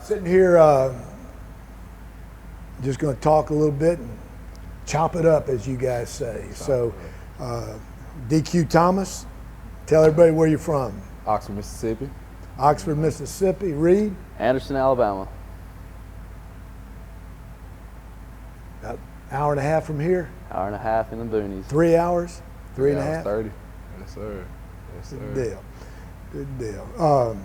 Sitting here, just going to talk a little bit and chop it up, as you guys say. So, DQ Thomas, tell everybody where you're from. Oxford, Mississippi. Oxford, Mississippi. Reed? Anderson, Alabama. About an hour and a half from here. Hour and a half in the boonies. 3 hours? Three and a half? 30. Yes, sir. Yes, sir. Good deal. Good deal.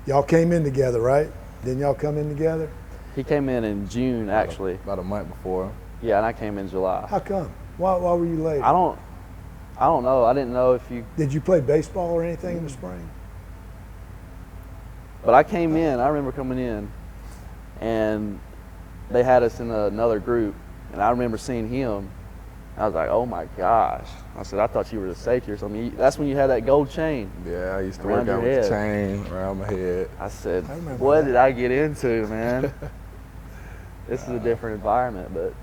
Y'all came in together, right? Didn't y'all come in together? He came in June, actually. About a month before. Yeah, and I came in July. How come? Why were you late? I don't know. I didn't know if you. Did you play baseball or anything in the spring? But I came in. I remember coming in, and they had us in another group, and I remember seeing him. I was like, oh my gosh. I said, I thought you were the safety or something. That's when you had that gold chain. Yeah, I used to Around work out your with the head. chain around my head. I said, remember what that. did I get into, man? This is a different environment, but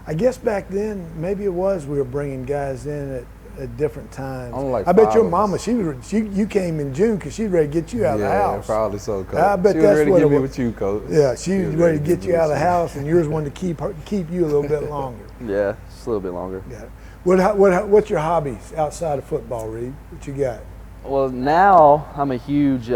I guess back then, maybe it was we were bringing guys in at different times. Only like I bet 5 your of mama, us. you came in June because she was ready to get you out of the house. Probably so, Coach. I bet she that's was ready what to it get me was. with you, Coach. Yeah, she was ready to get you out of the with house, and yours wanted to keep you a little bit longer. yeah, just a little bit longer. Yeah. What's your hobbies outside of football, Reed? What you got? Well, now I'm a huge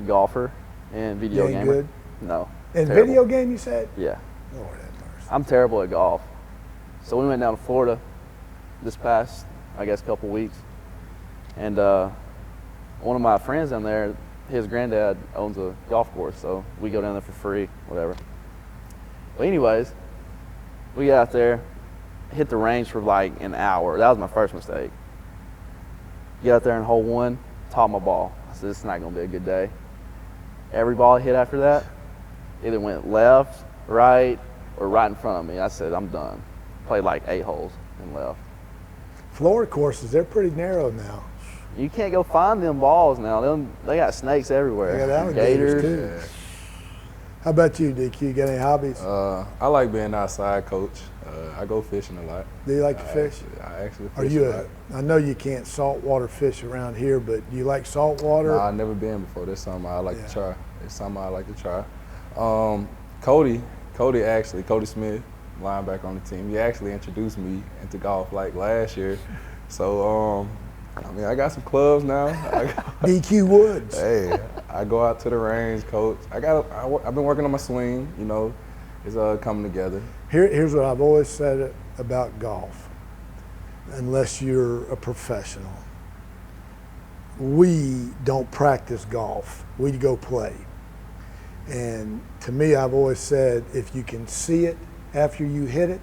golfer and video You ain't gamer. good? No. And terrible. video game, you said? Yeah. Lord have mercy. I'm terrible at golf. So we went down to Florida this past, I guess, couple weeks. And one of my friends down there, his granddad owns a golf course, so we go down there for free, whatever. But anyways, we got out there, hit the range for like an hour. That was my first mistake. Get out there in hole 1, top my ball. I said, this is not going to be a good day. Every ball I hit after that, either went left, right, or right in front of me. I said, I'm done. Played like 8 holes and left. Florida courses, they're pretty narrow now. You can't go find them balls now. They got snakes everywhere. They got alligators, Gators. too. How about you, DQ? You got any hobbies? I like being outside, Coach. I go fishing a lot. Do you like to fish? I actually fish Are you a lot. I know you can't saltwater fish around here, but do you like saltwater? No, I've never been before. That's something I like Yeah. to try. It's something I like to try. Cody Smith, linebacker on the team, he actually introduced me into golf like last year. So, I got some clubs now. DQ Woods. Hey, I go out to the range, Coach. I've been working on my swing, it's coming together. Here's what I've always said about golf. Unless you're a professional, we don't practice golf. We go play. And to me, I've always said, if you can see it after you hit it,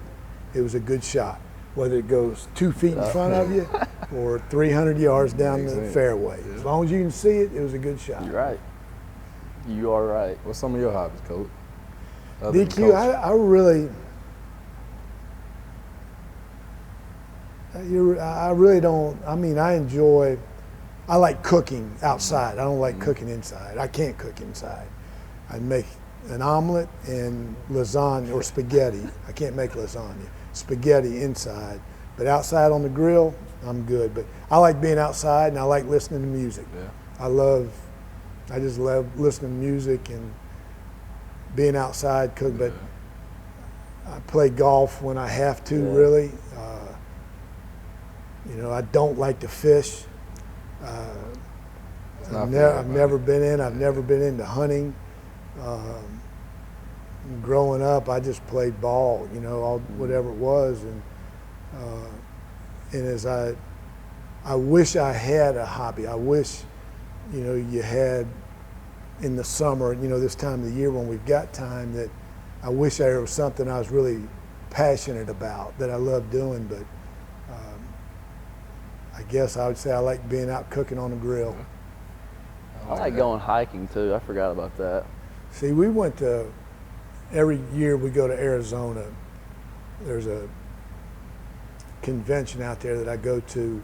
it was a good shot. Whether it goes 2 feet in front of you or 300 yards down the fairway. Yeah. As long as you can see it, it was a good shot. You're right. You are right. What's some of your hobbies, Coach? Other than DQ, coaching? I really don't, I like cooking outside. I don't like cooking inside. I can't cook inside. I make an omelet and lasagna or spaghetti. I can't make lasagna. Spaghetti inside. But outside on the grill, I'm good. But I like being outside and I like listening to music. Yeah. I just love listening to music and being outside, cook. But I play golf when I have to, really. I don't like to fish. I've never been into hunting. Growing up, I just played ball, whatever it was, and as I wish I had a hobby. I wish, you had in the summer, this time of the year when we've got time, that I wish there was something I was really passionate about that I love doing, but I guess I would say I like being out cooking on the grill. I like going hiking too. I forgot about that. See, every year we go to Arizona. There's a convention out there that I go to,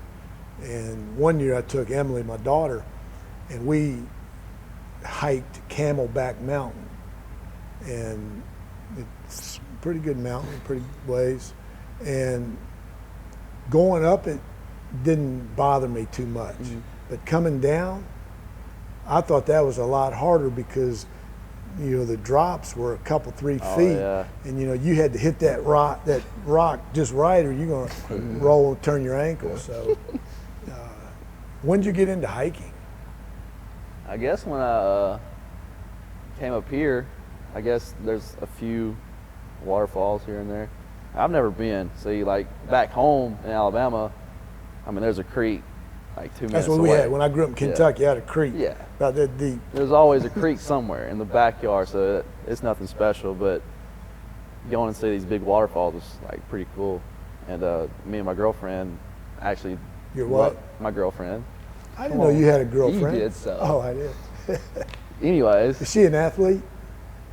and one year I took Emily, my daughter, and we hiked Camelback Mountain, and it's a pretty good mountain, pretty ways, and going up it didn't bother me too much, but coming down, I thought that was a lot harder because, the drops were a couple, 3 feet. Yeah. And, you had to hit that rock just right or you're going to roll and turn your ankle. So when did you get into hiking? I guess when I came up here, I guess there's a few waterfalls here and there. I've never been. See, like back home in Alabama, I mean, there's a creek like 2 minutes That's what away. we had. When I grew up in Kentucky, I had a creek Yeah. about that deep. There's always a creek somewhere in the backyard, so it's nothing special. But going and see these big waterfalls is like pretty cool. And me and my girlfriend actually. Your what? My girlfriend. I didn't know you had a girlfriend. You did so. Oh, I did. Anyways. Is she an athlete?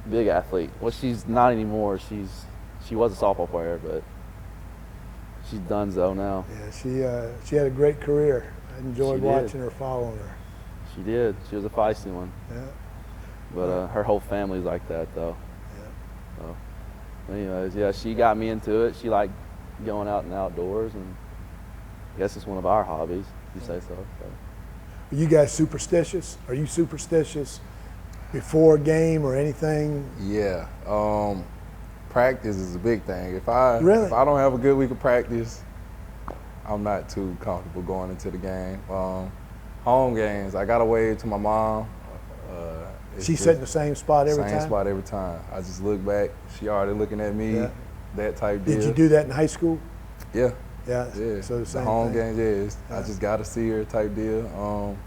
Big athlete. Well, she's not anymore. She was a softball player, but she's done so now. Yeah, she had a great career. I enjoyed watching her, following her. She did. She was a feisty one. Yeah. But her whole family's like that, though. Yeah. So, anyways, yeah, she got me into it. She liked going out and outdoors, and I guess it's one of our hobbies, if you say so. Are you guys superstitious? Are you superstitious before a game or anything? Yeah. Practice is a big thing. If I don't have a good week of practice, I'm not too comfortable going into the game. Home games, I gotta wave to my mom. She's sitting in the same spot every time? Same spot every time. I just look back. She already looking at me. That type deal. Did you do that in high school? Yeah. Yeah. So the home games, I just gotta see her type deal.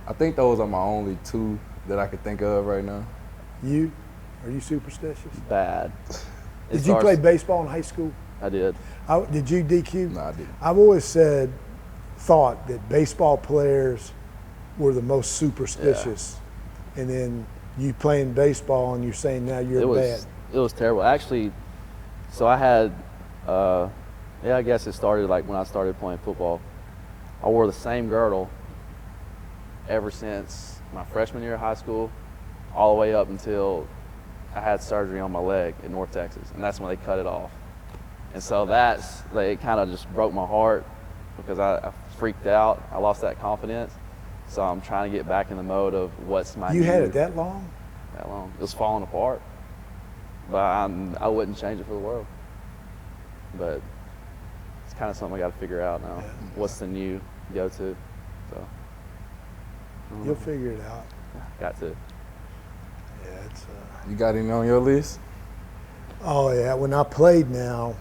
I think those are my only 2 that I could think of right now. Are you superstitious? Bad. Did you play baseball in high school? I did. Did you DQ? No, I didn't. I've always thought that baseball players were the most superstitious. Yeah. And then you playing baseball and you're saying now you're bad. It was terrible. Actually, so I had, I guess it started like when I started playing football. I wore the same girdle ever since my freshman year of high school, all the way up until I had surgery on my leg in North Texas, and that's when they cut it off. And so it kind of just broke my heart because I freaked out. I lost that confidence. So I'm trying to get back in the mode of what's my You had it that long? That long. It was falling apart. But I wouldn't change it for the world. But it's kind of something I got to figure out now. Yeah. What's the new go-to? So you'll figure it out. Got to. Yeah, it's. You got any on your list? Oh yeah, when I played now,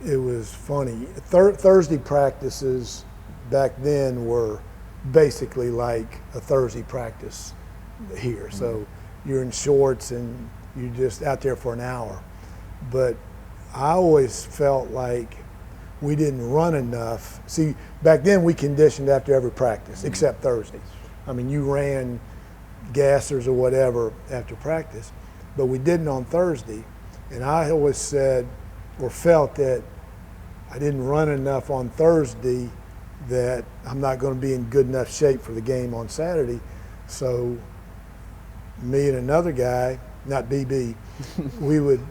it was funny. Thursday practices back then were basically like a Thursday practice here. Mm-hmm. So you're in shorts and you're just out there for an hour. But I always felt like we didn't run enough. See, back then we conditioned after every practice, mm-hmm. except Thursdays. I mean, you ran gassers or whatever after practice, but we didn't on Thursday. And I always said or felt that I didn't run enough on Thursday, that I'm not going to be in good enough shape for the game on Saturday. So me and another guy, not BB, we would,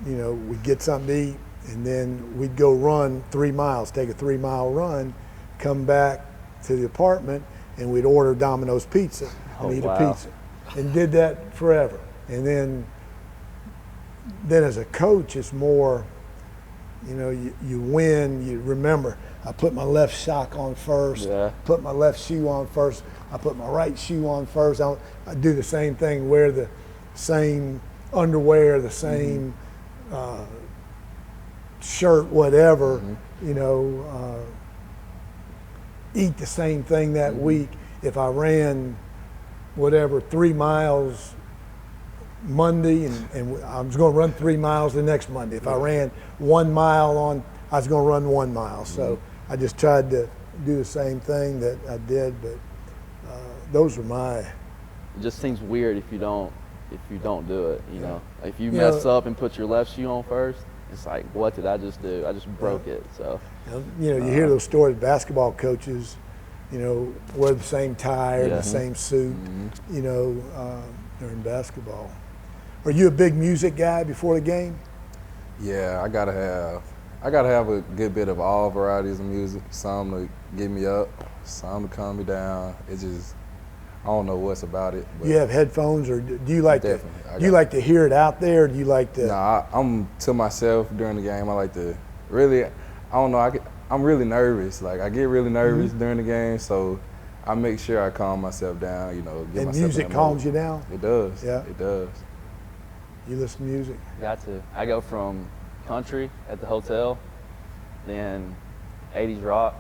we'd get something to eat, and then we'd go run 3 miles, take a 3-mile run, come back to the apartment, and we'd order Domino's pizza and eat a pizza. And did that forever. And then as a coach, it's more, you win, you remember, I put my left sock on first, put my left shoe on first, I put my right shoe on first. I do the same thing, wear the same underwear, the same shirt, whatever, eat the same thing that week. If I ran 3 miles Monday and I was going to run 3 miles the next Monday. If I ran 1 mile I was going to run 1 mile. So I just tried to do the same thing that I did, but those were my. It just seems weird if you don't do it, you know. If you mess up and put your left shoe on first, it's like, what did I just do? I just broke it. So you hear those stories, basketball coaches, wear the same tie or the same suit, during basketball. Are you a big music guy before the game? Yeah, I gotta have I gotta have a good bit of all varieties of music. Some to get me up, some to calm me down. It just, I don't know what's about it. Do you have headphones, or do you like Definitely. do you like to hear it out there? Or do you like to? Nah, I'm to myself during the game. I like to really, I don't know, I'm really nervous. Like, I get really nervous during the game, so I make sure I calm myself down, you know, get And myself music in that calms mode. you down? It does. Yeah. It does. You listen to music? Got to. I go from country at the hotel, then 80s rock,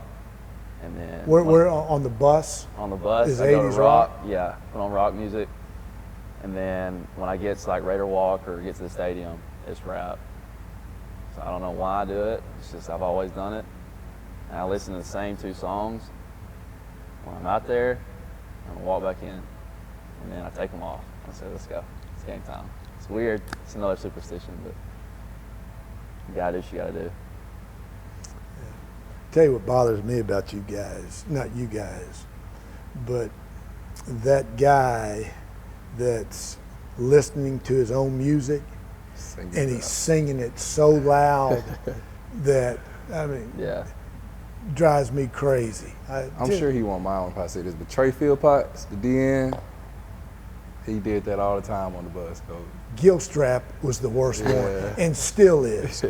and then We're on the bus. on the bus. Is I go 80s to rock. Yeah, put on rock music, and then when I get to like Raider Walk or get to the stadium, it's rap. So I don't know why I do it. It's just I've always done it, and I listen to the same 2 songs. When I'm out there, I'm gonna walk back in, and then I take them off. I say, "Let's go. It's game time." It's weird. It's another superstition, but you gotta do what you gotta do. Tell you what bothers me about you guys, not you guys, but that guy that's listening to his own music and he's singing it so loud that, I mean, Yeah. drives me crazy. I'm sure he won't mind if I say this, but Trey Philpotts, the DN, he did that all the time on the bus, Coach. Gilstrap was the worst one, Yeah. and still is.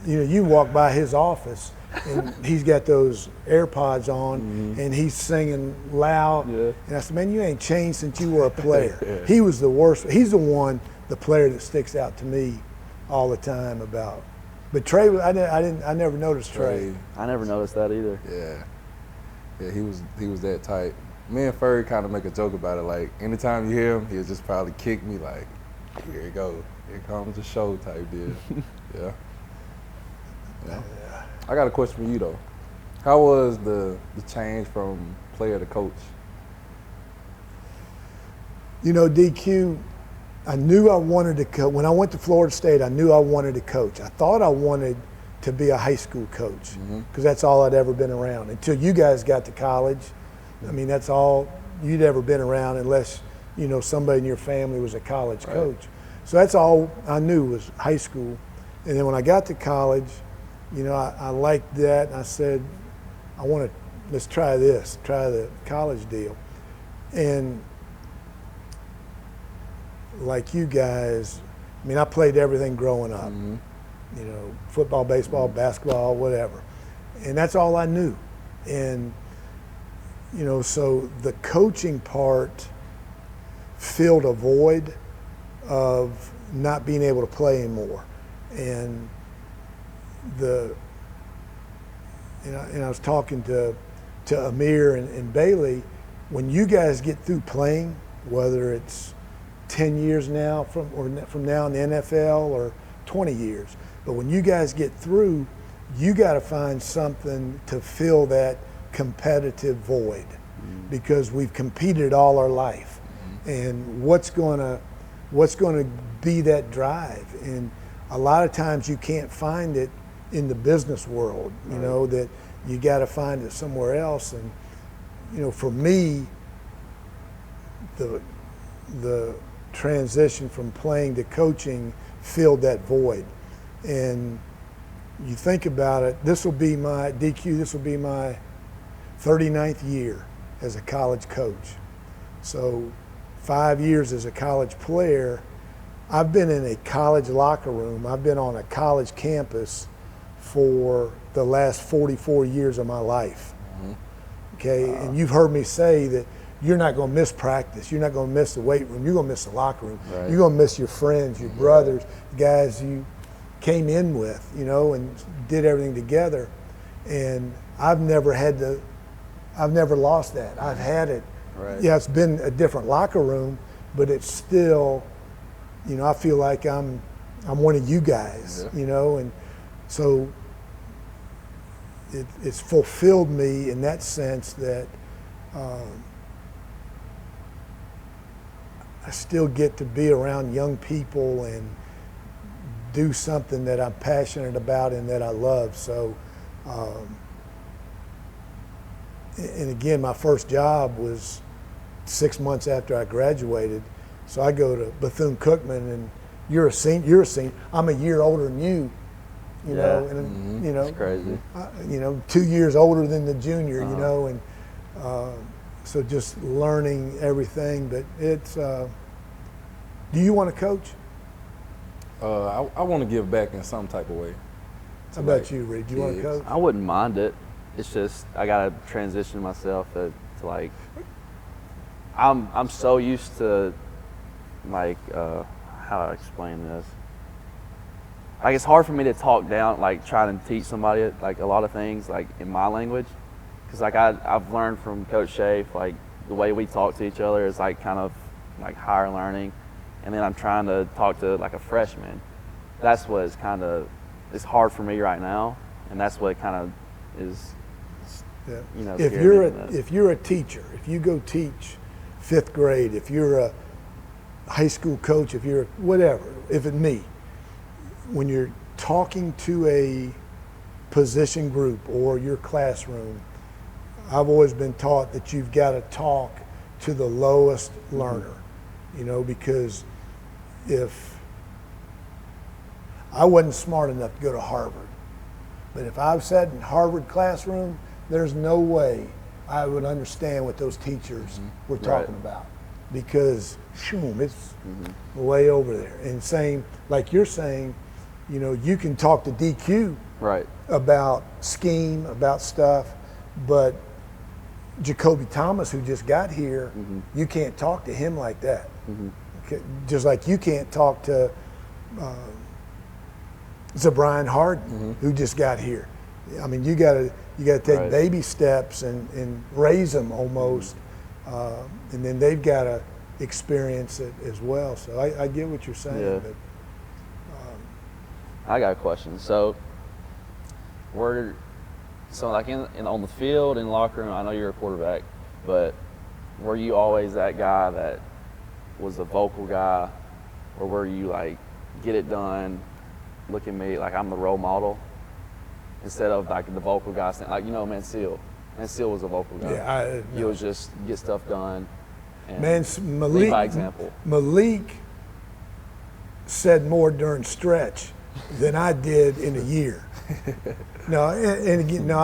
You know, you walk by his office, and he's got those AirPods on, and he's singing loud. Yeah. And I said, "Man, you ain't changed since you were a player." Yeah. He was the worst. He's the player that sticks out to me all the time about. But Trey, I never noticed Trey. I never noticed that either. Yeah, he was that type. Me and Furry kind of make a joke about it. Like, anytime you hear him, he'll just probably kick me like, "Here you go, here comes the show" type deal. Yeah. I got a question for you though. How was the change from player to coach? You know, DQ, I knew I wanted to coach. When I went to Florida State, I knew I wanted to coach. I thought I wanted to be a high school coach because that's all I'd ever been around. Until you guys got to college, I mean, that's all you'd ever been around unless, you know, somebody in your family was a college coach. So that's all I knew was high school. And then when I got to college, you know, I liked that. And I said, let's try this, try the college deal. And like you guys, I mean, I played everything growing up. You know, football, baseball, basketball, whatever. And that's all I knew. And, you know, so the coaching part filled a void of not being able to play anymore. And and I was talking to Amir and Bailey, when you guys get through playing, whether it's 10 years now from now in the NFL or 20 years, but when you guys get through, you got to find something to fill that competitive void because we've competed all our life. And what's going to be that drive? And a lot of times you can't find it in the business world, you know, that you got to find it somewhere else. And, you know, for me, the transition from playing to coaching filled that void. And you think about it, this will be my 39th year as a college coach. So 5 years as a college player, I've been in a college locker room, I've been on a college campus for the last 44 years of my life. Okay, and you've heard me say that you're not going to miss practice, you're not going to miss the weight room, you're going to miss the locker room, you're going to miss your friends, your brothers, the guys you came in with, you know, and did everything together. And I've never lost that. I've had it. Yeah, it's been a different locker room, but it's still, you know, I feel like I'm one of you guys, you know, and so it's fulfilled me in that sense that I still get to be around young people and do something that I'm passionate about and that I love. So, and again, my first job was 6 months after I graduated. So I go to Bethune-Cookman, and you're a senior. I'm a year older than you, you Yeah. know, and you know, It's crazy. you know, 2 years older than the junior, you Uh-huh. know, and so just learning everything. But it's, do you want to coach? I want to give back in some type of way. How about you, Reed? Do you want to kids. coach? I wouldn't mind it. It's just I gotta transition myself to like I'm so used to like how do I explain this? Like it's hard for me to talk down, like trying to teach somebody like a lot of things like in my language, because like I've learned from Coach Shafe, like the way we talk to each other is like kind of like higher learning, and then I'm trying to talk to like a freshman. That's what is kind of it's hard for me right now, and that's what kind of is. Yeah. You know, If you're a teacher, if you go teach 5th grade, if you're a high school coach, if you're whatever, if it's me, when you're talking to a position group or your classroom, I've always been taught that you've got to talk to the lowest learner, you know, because if I wasn't smart enough to go to Harvard, but if I've sat in Harvard classroom, there's no way I would understand what those teachers were talking about, because shoom, it's way over there. And same, like you're saying, you know, you can talk to DQ right. about scheme, about stuff, but Jacoby Thomas, who just got here, you can't talk to him like that. Okay? Just like you can't talk to Zabrian Harden, who just got here. I mean, you got to take Right. baby steps and raise them almost, and then they've got to experience it as well. So I get what you're saying. Yeah. But I got a question. So like in on the field, in the locker room, I know you're a quarterback, but were you always that guy that was a vocal guy, or were you like, get it done, look at me, like I'm the role model, instead of like the vocal guy, like, you know, Mansell was a vocal guy. yeah, He was just get stuff done. And man, lead by example. Malik said more during stretch than I did in a year. No, and again, no,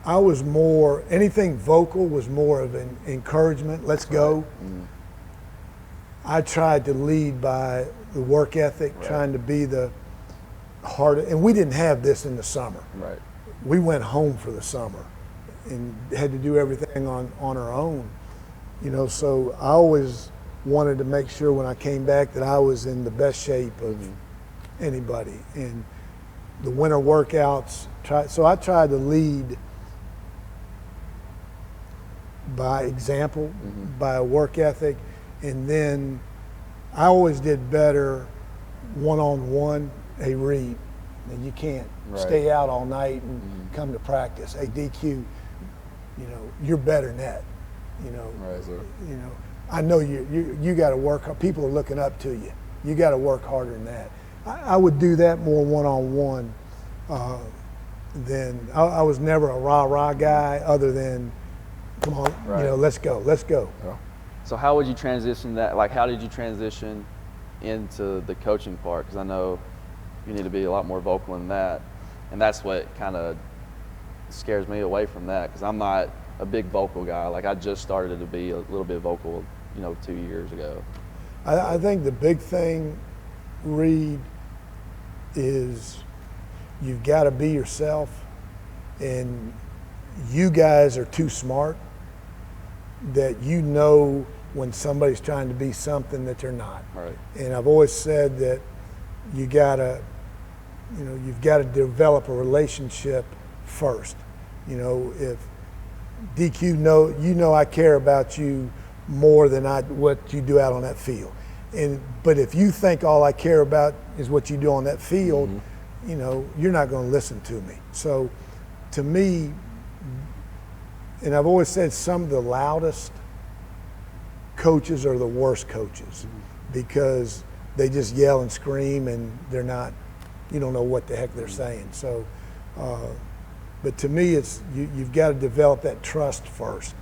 I was more, anything vocal was more of an encouragement. Let's go. I tried to lead by the work ethic, trying to be the heart. And we didn't have this in the summer. Right. We went home for the summer and had to do everything on our own. You know, so I always wanted to make sure when I came back that I was in the best shape of anybody. And the winter workouts, so I tried to lead by example, by a work ethic, and then I always did better one-on-one. Hey, Reed, you can't stay out all night and come to practice. Hey, DQ, you know, you're better than that. You know, Right, sir. you know, I know you got to work hard. People are looking up to you. You got to work harder than that. I would do that more one-on-one than I was never a rah-rah guy other than, come on, you know, let's go. Yeah. So how would you transition that? Like, how did you transition into the coaching part? Because I know you need to be a lot more vocal in that, and that's what kind of scares me away from that, because I'm not a big vocal guy. Like, I just started to be a little bit vocal, you know, 2 years ago. I think the big thing, Reed, is you've got to be yourself, and you guys are too smart that you know when somebody's trying to be something that they're not. Right. And I've always said that you gotta, you know, you've got to develop a relationship first. You know, if DQ know I care about you more than what you do out on that field. But if you think all I care about is what you do on that field, you know, you're not going to listen to me. So to me, and I've always said some of the loudest coaches are the worst coaches because they just yell and scream and they're not, you don't know what the heck they're saying. So, but to me, it's you've got to develop that trust first,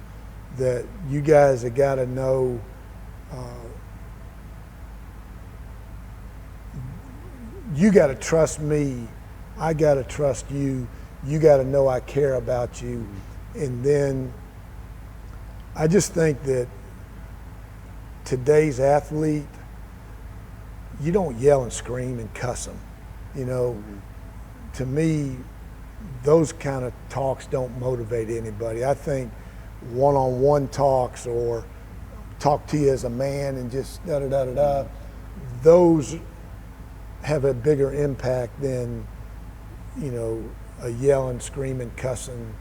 that you guys have got to know you got to trust me. I got to trust you. You got to know I care about you. And then I just think that today's athlete, you don't yell and scream and cuss them. You know, to me, those kind of talks don't motivate anybody. I think one-on-one talks or talk to you as a man and just da-da-da-da-da, those have a bigger impact than, you know, a yelling, screaming, cussing,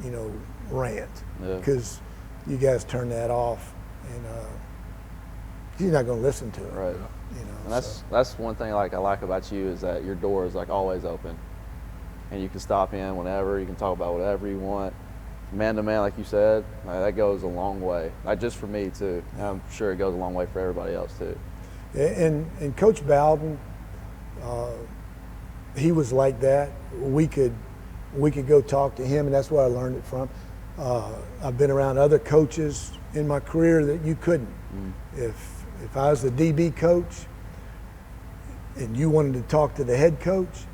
you know, rant. Because you guys turn that off and you're not going to listen to it. Right. You know, and that's one thing like I like about you is that your door is like always open, and you can stop in whenever. You can talk about whatever you want, man to man, like you said. Like, that goes a long way. Not just for me too. And I'm sure it goes a long way for everybody else too. And Coach Bowden, he was like that. We could go talk to him, and that's where I learned it from. I've been around other coaches in my career that you couldn't. If I was the DB coach and you wanted to talk to the head coach,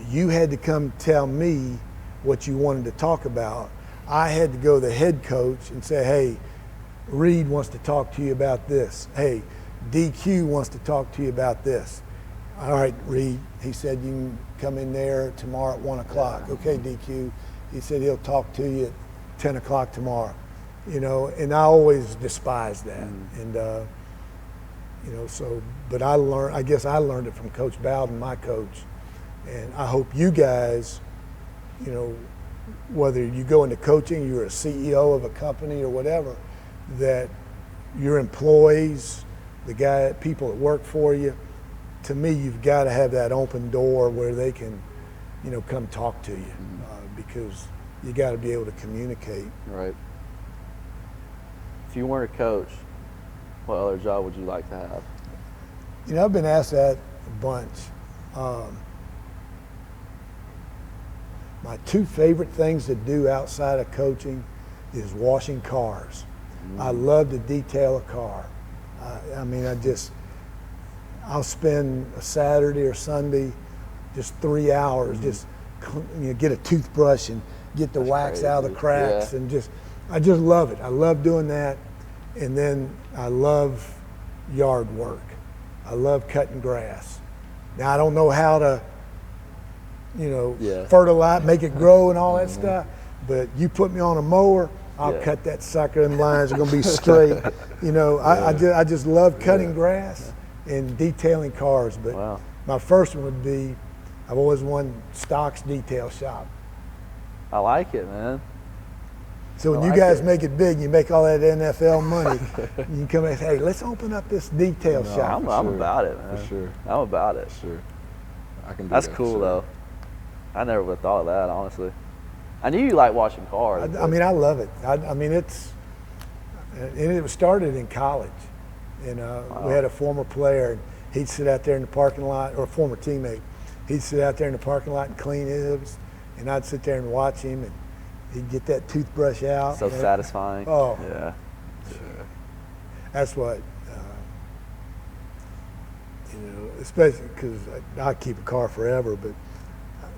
you had to come tell me what you wanted to talk about. I had to go to the head coach and say, hey, Reed wants to talk to you about this. Hey, DQ wants to talk to you about this. All right, Reed, he said you can come in there tomorrow at 1 o'clock. Okay, DQ, he said he'll talk to you at 10 o'clock tomorrow. You know, and I always despised that. And, you know, so, but I guess I learned it from Coach Bowden, my coach. And I hope you guys, you know, whether you go into coaching, you're a CEO of a company or whatever, that your employees, people that work for you, to me, you've got to have that open door where they can, you know, come talk to you because you got to be able to communicate. Right. If you weren't a coach, what other job would you like to have? You know, I've been asked that a bunch. My two favorite things to do outside of coaching is washing cars. I love to detail a car. I mean, I'll spend a Saturday or Sunday just 3 hours, just, you know, get a toothbrush and get the wax out of the cracks and I just love it. I love doing that. And then I love yard work. I love cutting grass. Now, I don't know how to, you know, fertilize, make it grow and all that stuff, but you put me on a mower, I'll cut that sucker, and lines are going to be straight. You know, I just love cutting grass and detailing cars. But my first one would be, I've always wanted Stock's detail shop. I like it, man. So when you guys make it big, you make all that NFL money, you come and say, hey, let's open up this detail shop. I'm about it, man. For sure. I'm about it. For sure. I can do That's that, cool, sure. though. I never would have thought of that, honestly. I knew you liked washing cars. I mean, I love it. I mean, and it started in college. And we had a former player, and he'd sit out there in the parking lot, or a former teammate. He'd sit out there in the parking lot and clean his, and I'd sit there and watch him, and he'd get that toothbrush out. So satisfying. Oh. Yeah. That's what, you know, especially because I keep a car forever, but,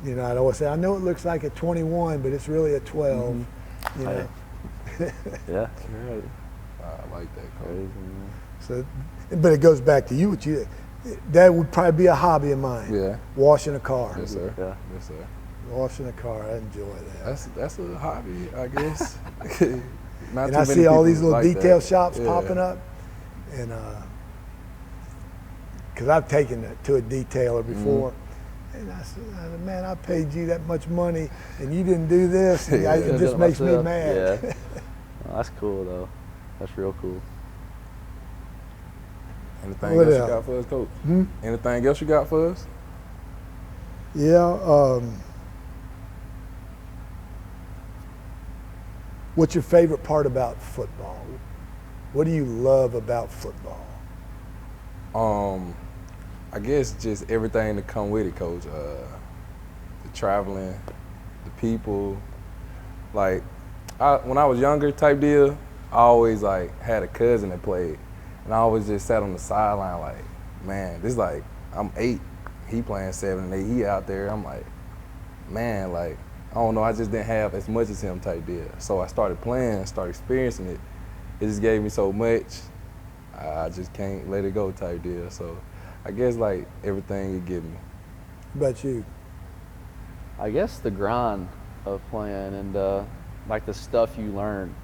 you know, I'd always say, I know it looks like a 21, but it's really a 12, you know. Yeah. I like that, Coach. So, but it goes back to you. That would probably be a hobby of mine. Yeah. Washing a car. Yes, sir. Yeah. Yes, sir. Washing a car, I enjoy that. That's a hobby, I guess. Not and too I many see all people these little like detail that. shops popping up, and because I've taken it to a detailer before, and I said, man, I paid you that much money, and you didn't do this. And it just makes me mad. Yeah. Well, that's cool, though. That's real cool. Anything else you got for us, Coach? Anything else you got for us? Yeah. What's your favorite part about football? What do you love about football? I guess just everything that come with it, Coach. The traveling, the people. Like, when I was younger type deal, I always like had a cousin that played, and I always just sat on the sideline like, man, this like I'm 8, he playing 7 and 8, he out there. I'm like, man, like, I don't know, I just didn't have as much as him type deal. So I started playing, started experiencing it. It just gave me so much, I just can't let it go type deal. So I guess like everything it give me. But you? I guess the grind of playing and like the stuff you learn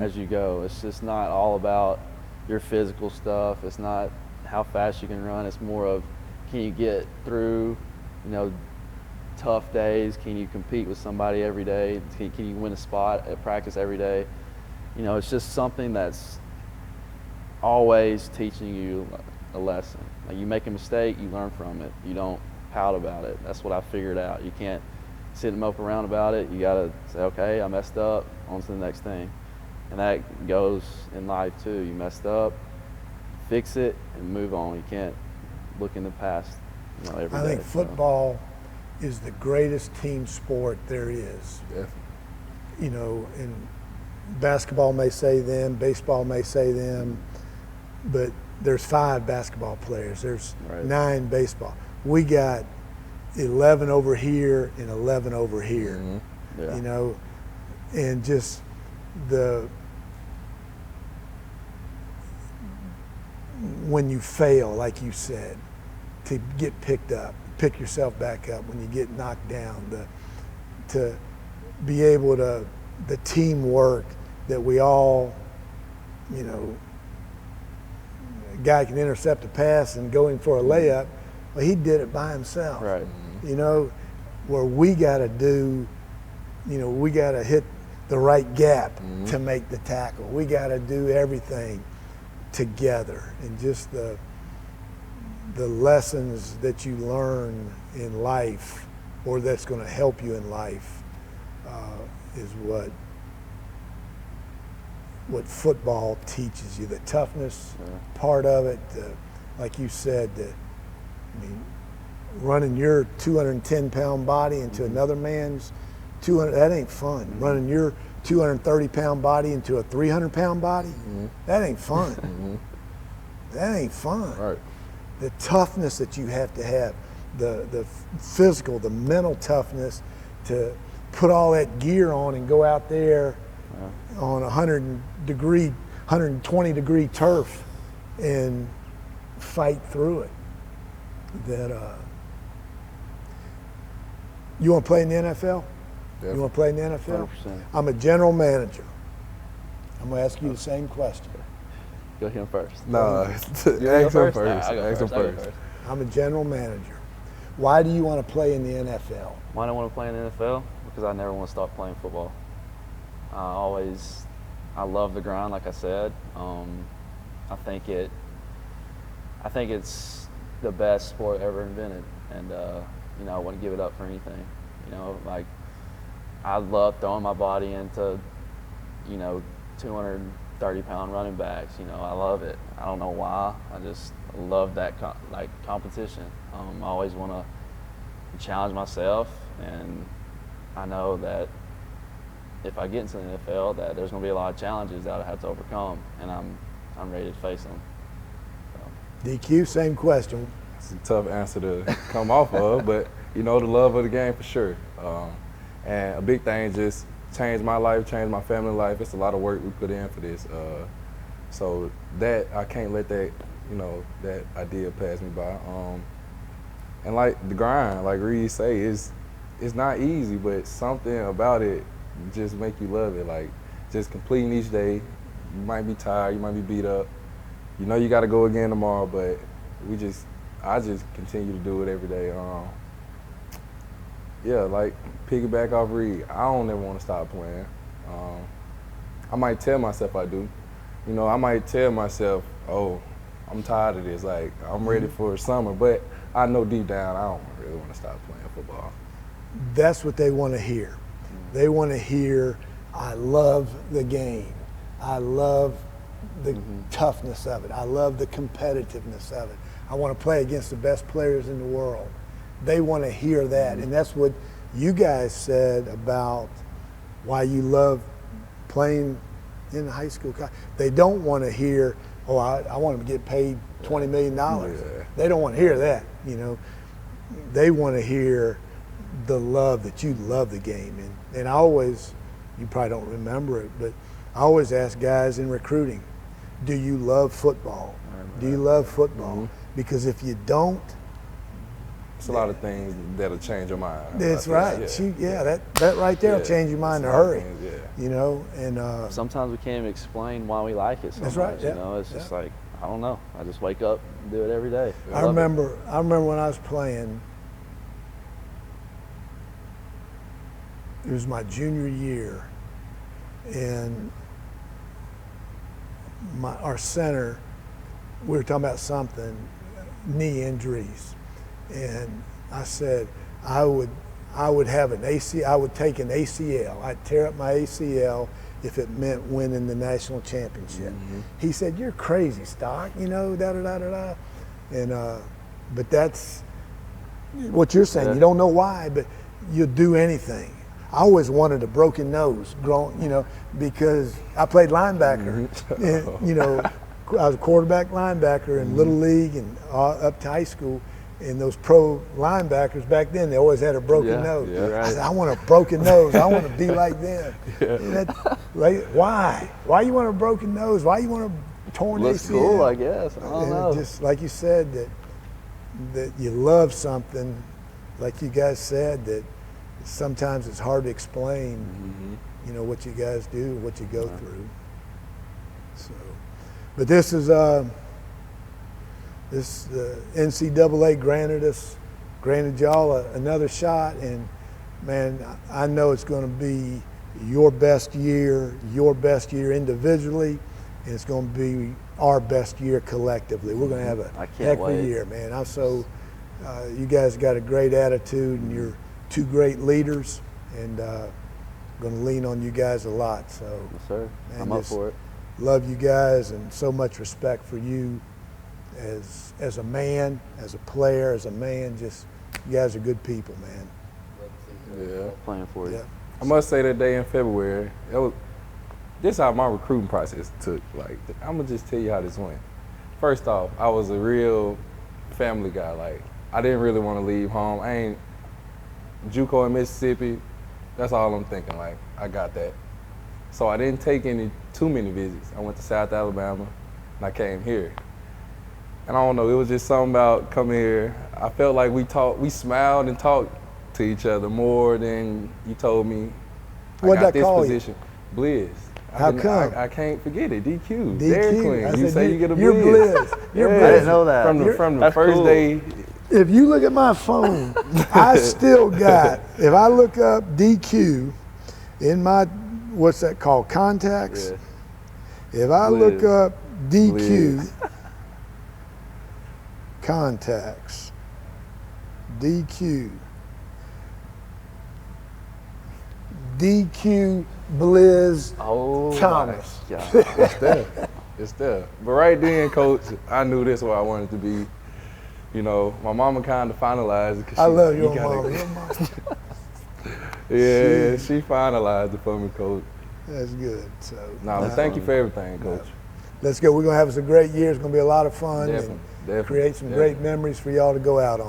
as you go. It's just not all about your physical stuff. It's not how fast you can run. It's more of, can you get through, tough days? Can you compete with somebody every day? Can you win a spot at practice every day? It's just something that's always teaching you a lesson. Like, you make a mistake, you learn from it. You don't pout about it. That's what I figured out. You can't sit and mope around about it. You got to say, okay, I messed up, on to the next thing. And that goes in life too. You messed up, fix it, and move on. You can't look in the past every day. I think football is the greatest team sport there is. Definitely. And basketball may say them, baseball may say them, but there's 5 basketball players. There's 9 baseball. We got 11 over here and 11 over here. Yeah. And just when you fail, like you said, to get picked up, pick yourself back up when you get knocked down, to be able to, the teamwork that we all, a guy can intercept a pass and go in for a layup, well, he did it by himself. Right. Where we got to do, we got to hit the right gap to make the tackle. We got to do everything together, and just the lessons that you learn in life, or that's going to help you in life, is what football teaches you. The toughness part of it, like you said, running your 210-pound body into another man's 200, that ain't fun. Running your 230-pound body into a 300-pound body, that ain't fun. That ain't fun. Right. The toughness that you have to have, the physical, the mental toughness to put all that gear on and go out there on 120-degree turf and fight through it. You want to play in the NFL? Definitely. You want to play in the NFL? 100%. I'm a general manager. I'm going to ask you the same question. Go him first. No, ask him first? first. I'll go Ask him first. first. I'm a general manager. Why do you want to play in the NFL? Why do I want to play in the NFL? Because I never want to stop playing football. I love the grind, like I said. I think it's the best sport ever invented, and I wouldn't give it up for anything. Like, I love throwing my body into 230-pound running backs. I love it. I don't know why. I just love that competition. I always want to challenge myself, and I know that if I get into the NFL, that there's going to be a lot of challenges that I have to overcome, and I'm ready to face them. So. DQ, same question. It's a tough answer to come off of, but the love of the game for sure. And a big thing just changed my life, changed my family life. It's a lot of work we put in for this. So that, I can't let that, that idea pass me by. And like the grind, like Reed say, it's not easy, but something about it just make you love it. Like, just completing each day. You might be tired, you might be beat up. You got to go again tomorrow, but I just continue to do it every day. Like piggyback off Reed, I don't ever want to stop playing. I might tell myself I do. I might tell myself, oh, I'm tired of this. Like, I'm ready for summer, but I know deep down I don't really want to stop playing football. That's what they want to hear. They want to hear, I love the game. I love the toughness of it. I love the competitiveness of it. I want to play against the best players in the world. They want to hear that, and that's what you guys said about why you love playing in high school. They don't want to hear, oh, I want to get paid $20 million. Yeah. They don't want to hear that, they want to hear the love that you love the game. And I always, you probably don't remember it, but I always ask guys in recruiting, do you love football? Do you love football? Mm-hmm. Because if you don't, it's a lot of things that'll change your mind. that's right. That right there will change your mind in a hurry. You know, and sometimes we can't even explain why we like it so that's much. right. Yeah. You know, it's just like, I don't know. I just wake up and do it every day. I remember when I was playing. It was my junior year, and our center, we were talking about something, knee injuries, and I said I would have an ACL. I would take an ACL. I'd tear up my ACL if it meant winning the national championship. Mm-hmm. He said, "You're crazy, Stock. You know, da da da da da." And but that's what you're saying. Yeah. You don't know why, but you'll do anything. I always wanted a broken nose, you know, because I played linebacker. Mm-hmm. And, you know, I was a quarterback linebacker in Little League and up to high school. And those pro linebackers back then, they always had a broken nose. Yeah, right. I said, I want a broken nose. I want to be like them. Why? Why you want a broken nose? Why you want a torn Looks ACL? cool, I guess. I don't know. Just like you said, that you love something, like you guys said, that sometimes it's hard to explain, you know, what you guys do, what you go through. So, but this is the NCAA granted y'all another shot, and man, I know it's going to be your best year individually, and it's going to be our best year collectively. We're going to have a heck of a year, man. You guys got a great attitude, and you're two great leaders, and going to lean on you guys a lot. So, Yes, sir. man, I'm up for it. Love you guys, and so much respect for you as a man, as a player, as a man. Just you guys are good people, man. Yeah. Playing for you. Yeah. I must say that day in February, this is how my recruiting process took. Like, I'm gonna just tell you how this went. First off, I was a real family guy. Like, I didn't really want to leave home. I ain't JUCO in Mississippi. That's all I'm thinking. Like, I got that. So I didn't take too many visits. I went to South Alabama, and I came here. And I don't know, it was just something about coming here. I felt like we smiled and talked to each other more than you told me. What'd I got I this call position. Blizz. How come? I can't forget it. DQ. DQ. Dairy Queen. I You said, say you get a Blizz. You're Blizz. You're I Blizz. didn't know that. From the That's first cool. day. If you look at my phone, I still got, if I look up DQ in my, what's that called, contacts? Yeah. If I look Blizz. up DQ Blizz. contacts, DQ Blizz Oh, Thomas. my God. It's there. But right then, Coach, I knew this was what I wanted to be. You know, my mama kind of finalized it. I love your mama. Your mama. Yeah, she finalized it for me, Coach. That's good. So Thank you for everything, Coach. let's go. We're gonna have us a great year. It's gonna be a lot of fun Definitely. and create some great memories for y'all to go out on.